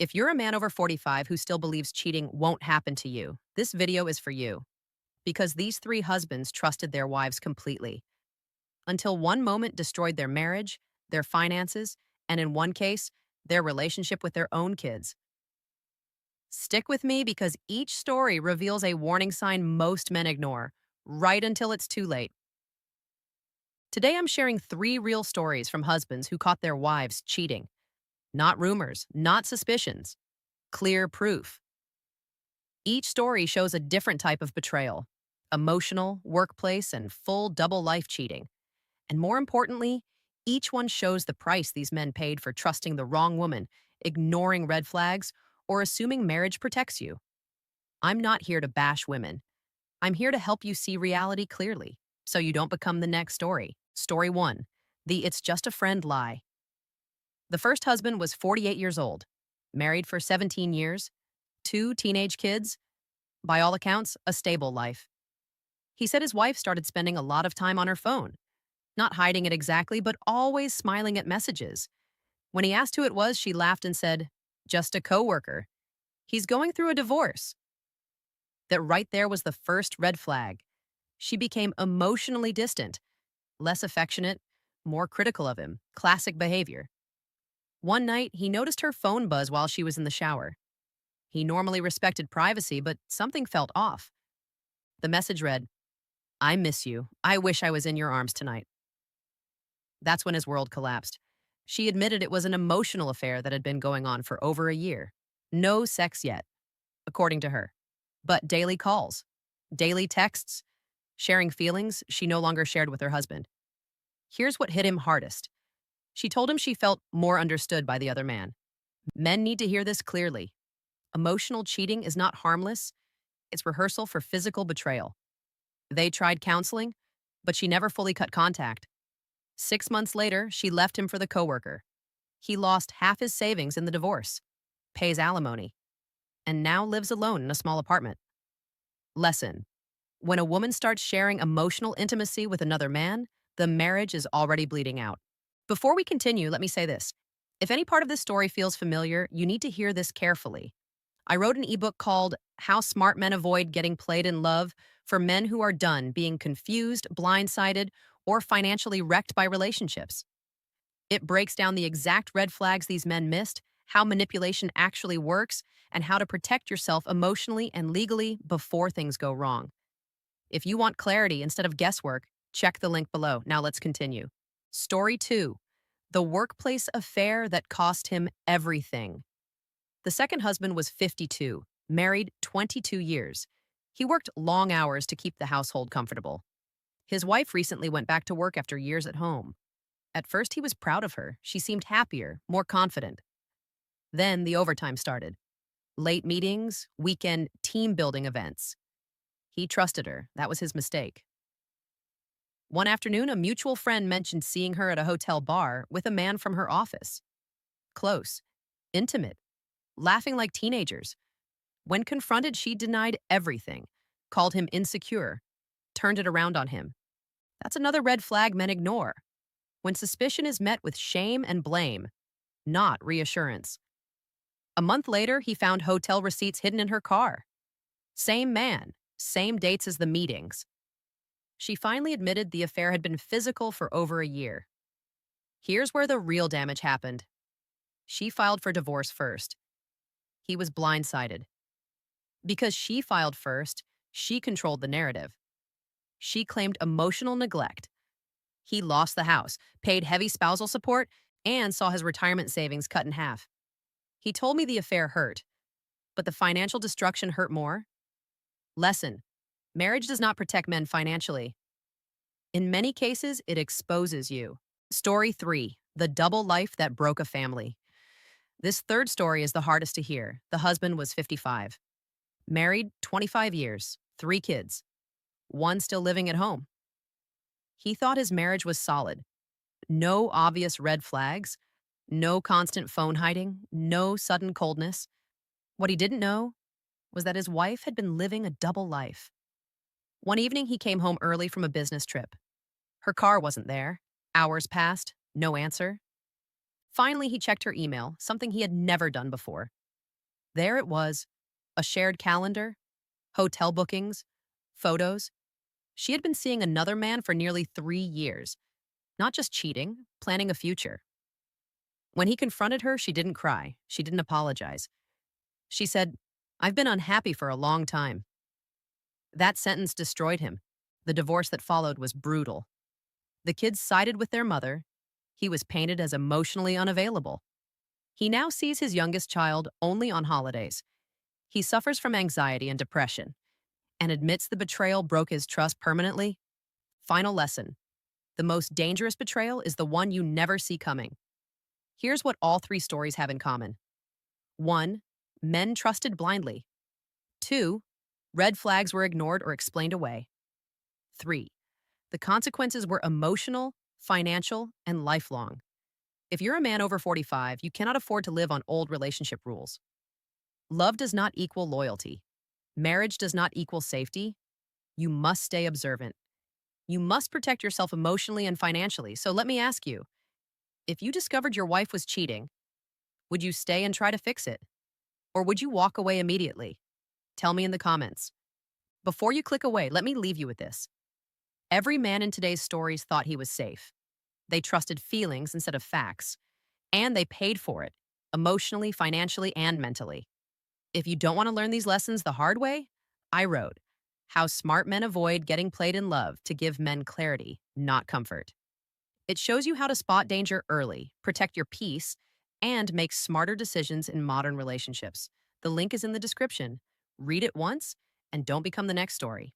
If you're a man over 45 who still believes cheating won't happen to you, this video is for you. Because these three husbands trusted their wives completely, until one moment destroyed their marriage, their finances, and in one case, their relationship with their own kids. Stick with me because each story reveals a warning sign most men ignore, right until it's too late. Today I'm sharing three real stories from husbands who caught their wives cheating. Not rumors, not suspicions, clear proof. Each story shows a different type of betrayal: emotional, workplace, and full double life cheating. And more importantly, each one shows the price these men paid for trusting the wrong woman, ignoring red flags, or assuming marriage protects you. I'm not here to bash women. I'm here to help you see reality clearly so you don't become the next story. Story one: the "it's just a friend" lie. The first husband was 48 years old, married for 17 years, two teenage kids, by all accounts, a stable life. He said his wife started spending a lot of time on her phone, not hiding it exactly, but always smiling at messages. When he asked who it was, she laughed and said, "Just a coworker. He's going through a divorce." That right there was the first red flag. She became emotionally distant, less affectionate, more critical of him. Classic behavior. One night, he noticed her phone buzz while she was in the shower. He normally respected privacy, but something felt off. The message read, "I miss you. I wish I was in your arms tonight." That's when his world collapsed. She admitted it was an emotional affair that had been going on for over a year. No sex yet, according to her, but daily calls, daily texts, sharing feelings she no longer shared with her husband. Here's what hit him hardest. She told him she felt more understood by the other man. Men need to hear this clearly. Emotional cheating is not harmless, it's rehearsal for physical betrayal. They tried counseling, but she never fully cut contact. 6 months later, she left him for the coworker. He lost half his savings in the divorce, pays alimony, and now lives alone in a small apartment. Lesson: when a woman starts sharing emotional intimacy with another man, the marriage is already bleeding out. Before we continue, let me say this. If any part of this story feels familiar, you need to hear this carefully. I wrote an ebook called "How Smart Men Avoid Getting Played in Love" for men who are done being confused, blindsided, or financially wrecked by relationships. It breaks down the exact red flags these men missed, how manipulation actually works, and how to protect yourself emotionally and legally before things go wrong. If you want clarity instead of guesswork, check the link below. Now let's continue. Story two: the workplace affair that cost him everything. The second husband was 52, married 22 years. He worked long hours to keep the household comfortable. His wife recently went back to work after years at home. At first, he was proud of her. She seemed happier, more confident. Then the overtime started. Late meetings, weekend team building events. He trusted her. That was his mistake. One afternoon, a mutual friend mentioned seeing her at a hotel bar with a man from her office. Close, intimate, laughing like teenagers. When confronted, she denied everything, called him insecure, turned it around on him. That's another red flag men ignore. When suspicion is met with shame and blame, not reassurance. A month later, he found hotel receipts hidden in her car. Same man, same dates as the meetings. She finally admitted the affair had been physical for over a year. Here's where the real damage happened. She filed for divorce first. He was blindsided. Because she filed first, she controlled the narrative. She claimed emotional neglect. He lost the house, paid heavy spousal support, and saw his retirement savings cut in half. He told me the affair hurt, but the financial destruction hurt more. Lesson: marriage does not protect men financially. In many cases, it exposes you. Story three: the double life that broke a family. This third story is the hardest to hear. The husband was 55, married 25 years, three kids, one still living at home. He thought his marriage was solid. No obvious red flags, no constant phone hiding, no sudden coldness. What he didn't know was that his wife had been living a double life. One evening, he came home early from a business trip. Her car wasn't there. Hours passed, no answer. Finally, he checked her email, something he had never done before. There it was, a shared calendar, hotel bookings, photos. She had been seeing another man for nearly 3 years, not just cheating, planning a future. When he confronted her, she didn't cry. She didn't apologize. She said, "I've been unhappy for a long time." That sentence destroyed him. The divorce that followed was brutal. The kids sided with their mother. He was painted as emotionally unavailable. He now sees his youngest child only on holidays. He suffers from anxiety and depression and admits the betrayal broke his trust permanently. Final lesson: the most dangerous betrayal is the one you never see coming. Here's what all three stories have in common: 1. Men trusted blindly. 2. Red flags were ignored or explained away. 3. The consequences were emotional, financial, and lifelong. If you're a man over 45, you cannot afford to live on old relationship rules. Love does not equal loyalty. Marriage does not equal safety. You must stay observant. You must protect yourself emotionally and financially. So let me ask you, if you discovered your wife was cheating, would you stay and try to fix it? Or would you walk away immediately? Tell me in the comments. Before you click away, let me leave you with this. Every man in today's stories thought he was safe. They trusted feelings instead of facts, and they paid for it, emotionally, financially, and mentally. If you don't want to learn these lessons the hard way, I wrote How Smart Men Avoid Getting Played in Love to Give Men Clarity, Not Comfort. It shows you how to spot danger early, protect your peace, and make smarter decisions in modern relationships. The link is in the description. Read it once, and don't become the next story.